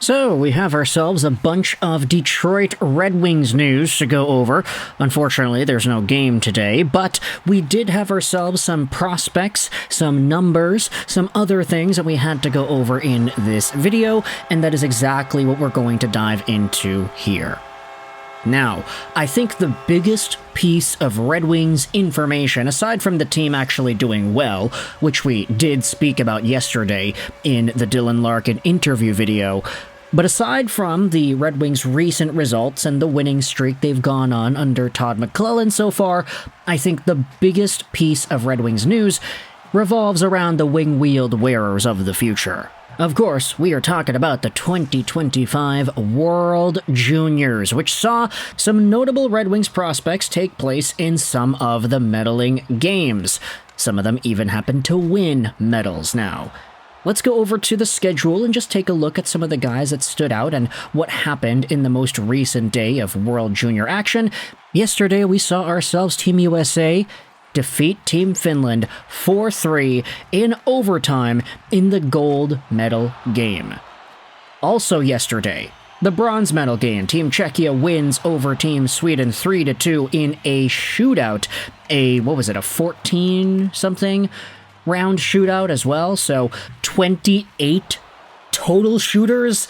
So, we have ourselves a bunch of Detroit Red Wings news to go over. Unfortunately, there's no game today, but we did have ourselves some prospects, some numbers, some other things that we had to go over in this video, and that is exactly what we're going to dive into here. Now, I think the biggest piece of Red Wings information, aside from the team actually doing well, which we did speak about yesterday in the Dylan Larkin interview video, but aside from the Red Wings' recent results and the winning streak they've gone on under Todd McLellan so far, I think the biggest piece of Red Wings news revolves around the wing-wheeled wearers of the future. Of course, we are talking about the 2025 World Juniors, which saw some notable Red Wings prospects take place in some of the medaling games. Some of them even happen to win medals now. Let's go over to the schedule and just take a look at some of the guys that stood out and what happened in the most recent day of World Junior action. Yesterday, we saw ourselves Team USA defeat Team Finland 4-3 in overtime in the gold medal game. Also yesterday, the bronze medal game, Team Czechia wins over Team Sweden 3-2 in a shootout. A 14-something round shootout as well, so 28 total shooters.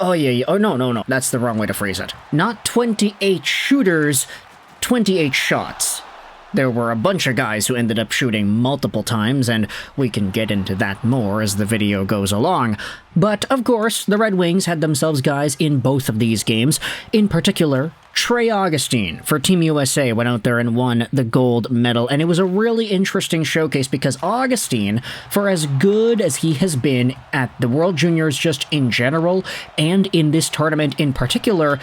Oh no, that's the wrong way to phrase it. Not 28 shooters, 28 shots. There were a bunch of guys who ended up shooting multiple times, and we can get into that more as the video goes along. But, of course, the Red Wings had themselves guys in both of these games. In particular, Trey Augustine for Team USA went out there and won the gold medal, and it was a really interesting showcase because Augustine, for as good as he has been at the World Juniors just in general, and in this tournament in particular,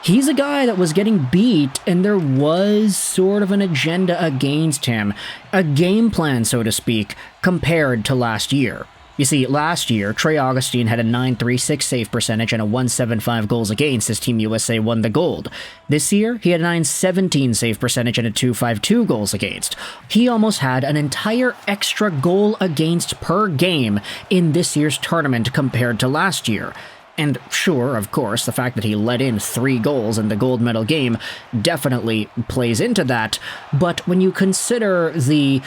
he's a guy that was getting beat, and there was sort of an agenda against him, a game plan, so to speak, compared to last year. You see, last year, Trey Augustine had a .936 save percentage and a .175 goals against as Team USA won the gold. This year, he had a .917 save percentage and a .252 goals against. He almost had an entire extra goal against per game in this year's tournament compared to last year. And sure, of course, the fact that he let in 3 goals in the gold medal game definitely plays into that, but when you consider the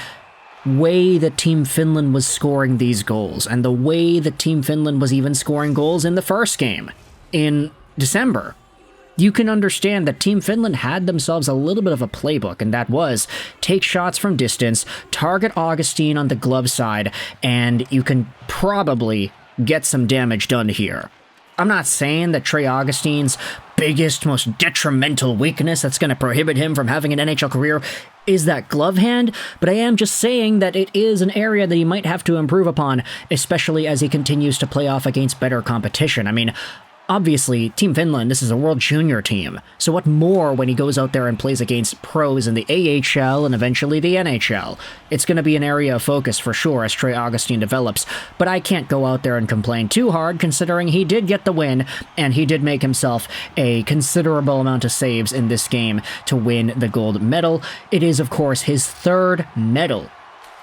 way that Team Finland was scoring these goals, and the way that Team Finland was even scoring goals in the first game, in December, you can understand that Team Finland had themselves a little bit of a playbook, and that was take shots from distance, target Augustine on the glove side, and you can probably get some damage done here. I'm not saying that Trey Augustine's biggest, most detrimental weakness that's going to prohibit him from having an NHL career is that glove hand, but I am just saying that it is an area that he might have to improve upon, especially as he continues to play off against better competition. I mean, obviously, Team Finland, this is a World Junior team, so what more when he goes out there and plays against pros in the AHL and eventually the NHL? It's going to be an area of focus for sure as Trey Augustine develops, but I can't go out there and complain too hard considering he did get the win, and he did make himself a considerable amount of saves in this game to win the gold medal. It is, of course, his 3rd medal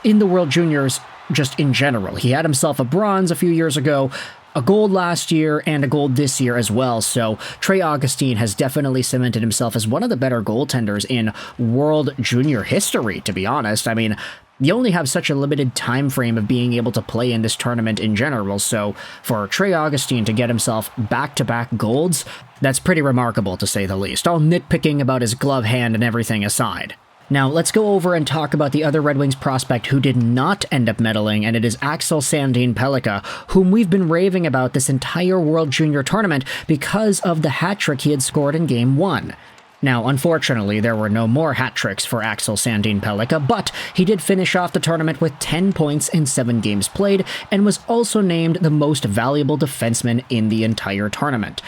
in the World Juniors just in general. He had himself a bronze a few years ago, a gold last year, and a gold this year as well, so Trey Augustine has definitely cemented himself as one of the better goaltenders in World Junior history, to be honest. I mean, you only have such a limited time frame of being able to play in this tournament in general, so for Trey Augustine to get himself back-to-back golds, that's pretty remarkable to say the least, all nitpicking about his glove hand and everything aside. Now, let's go over and talk about the other Red Wings prospect who did not end up medaling, and it is Axel Sandin Pellikka, whom we've been raving about this entire World Junior tournament because of the hat trick he had scored in Game 1. Now, unfortunately, there were no more hat tricks for Axel Sandin Pellikka, but he did finish off the tournament with 10 points in 7 games played, and was also named the most valuable defenseman in the entire tournament.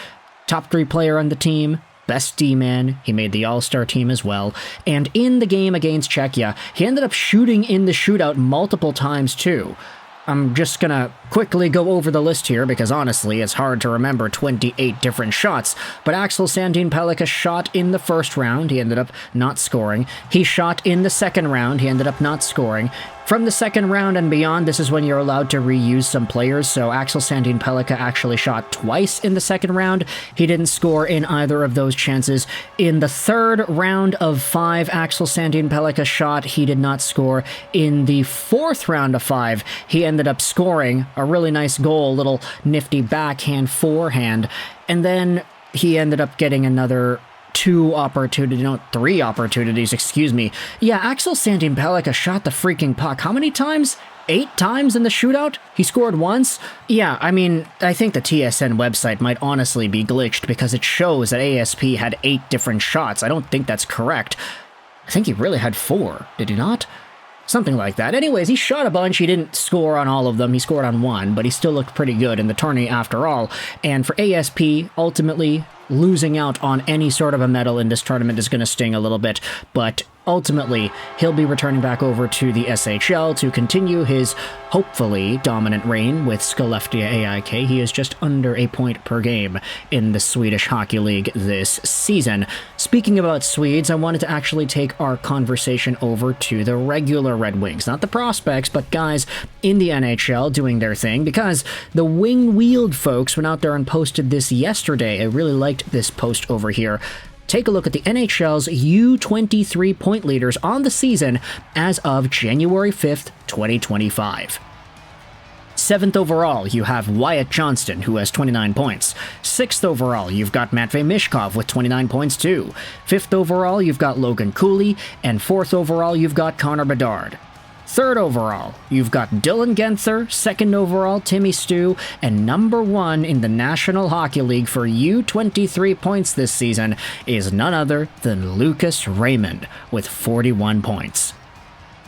Top 3 player on the team, best D-man, he made the All-Star team as well, and in the game against Czechia, he ended up shooting in the shootout multiple times too. I'm just gonna quickly go over the list here because honestly, it's hard to remember 28 different shots, but Axel Sandin Pellikka shot in the first round, he ended up not scoring. He shot in the second round, he ended up not scoring. From the second round and beyond, this is when you're allowed to reuse some players, so Axel, Sandin, Pellikka actually shot twice in the second round. He didn't score in either of those chances. In the third round of 5, Axel, Sandin, Pellikka shot. He did not score. In the fourth round of 5, he ended up scoring a really nice goal, little nifty backhand, forehand, and then he ended up getting another 3 opportunities, excuse me. Yeah, Axel, Sandin, Pellikka shot the freaking puck. How many times? 8 times in the shootout? He scored once? Yeah, I mean, I think the TSN website might honestly be glitched because it shows that ASP had 8 different shots. I don't think that's correct. I think he really had 4, did he not? Something like that. Anyways, he shot a bunch. He didn't score on all of them. He scored on 1, but he still looked pretty good in the tourney after all. And for ASP, ultimately, losing out on any sort of a medal in this tournament is going to sting a little bit, but ultimately, he'll be returning back over to the SHL to continue his, hopefully, dominant reign with Skellefteå AIK. He is just under a point per game in the Swedish Hockey League this season. Speaking about Swedes, I wanted to actually take our conversation over to the regular Red Wings. Not the prospects, but guys in the NHL doing their thing, because the wing-wheeled folks went out there and posted this yesterday. I really liked this post over here. Take a look at the NHL's U23 point leaders on the season as of January 5th, 2025. 7th overall, you have Wyatt Johnston, who has 29 points. 6th overall, you've got Matvei Mishkov with 29 points too. 5th overall, you've got Logan Cooley, and 4th overall, you've got Connor Bedard. 3rd overall, you've got Dylan Genther. 2nd overall, Timmy Stu. And number 1 in the National Hockey League for U23 points this season is none other than Lucas Raymond with 41 points.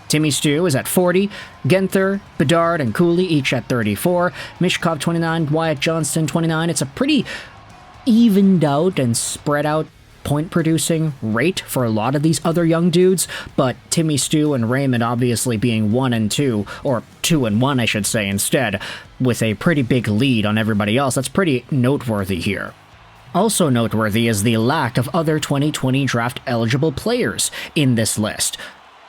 Timmy Stu is at 40, Genther, Bedard, and Cooley each at 34, Mishkov 29, Wyatt Johnston 29. It's a pretty evened out and spread out point-producing rate for a lot of these other young dudes, but Timmy Stu and Raymond obviously being 1 and 2, or 2 and 1 I should say instead, with a pretty big lead on everybody else. That's pretty noteworthy here. Also noteworthy is the lack of other 2020 draft-eligible players in this list.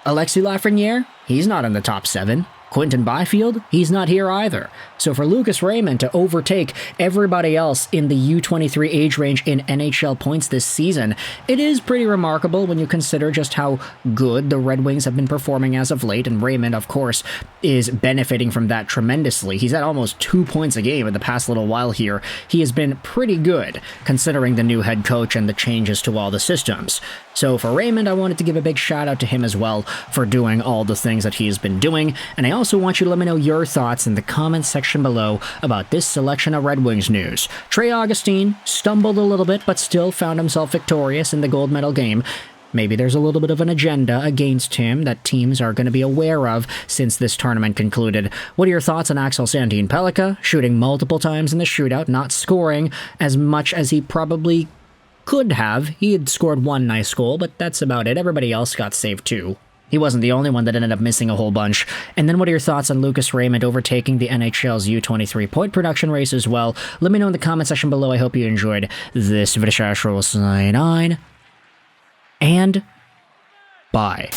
Alexis Lafreniere, he's not in the top 7. Quinton Byfield, he's not here either. So for Lucas Raymond to overtake everybody else in the U23 age range in NHL points this season, it is pretty remarkable when you consider just how good the Red Wings have been performing as of late, and Raymond, of course, is benefiting from that tremendously. He's at almost 2 points a game in the past little while here. He has been pretty good, considering the new head coach and the changes to all the systems. So for Raymond, I wanted to give a big shout out to him as well for doing all the things that he's been doing, and I also want you to let me know your thoughts in the comments section below about this selection of Red Wings news. Trey Augustine stumbled a little bit, but still found himself victorious in the gold medal game. Maybe there's a little bit of an agenda against him that teams are going to be aware of since this tournament concluded. What are your thoughts on Axel, Sandin, Pellikka shooting multiple times in the shootout, not scoring as much as he probably could have? He had scored 1 nice goal, but that's about it. Everybody else got saved too. He wasn't the only one that ended up missing a whole bunch. And then what are your thoughts on Lucas Raymond overtaking the NHL's U23 point production race as well? Let me know in the comment section below. I hope you enjoyed this video. Sign on, and bye.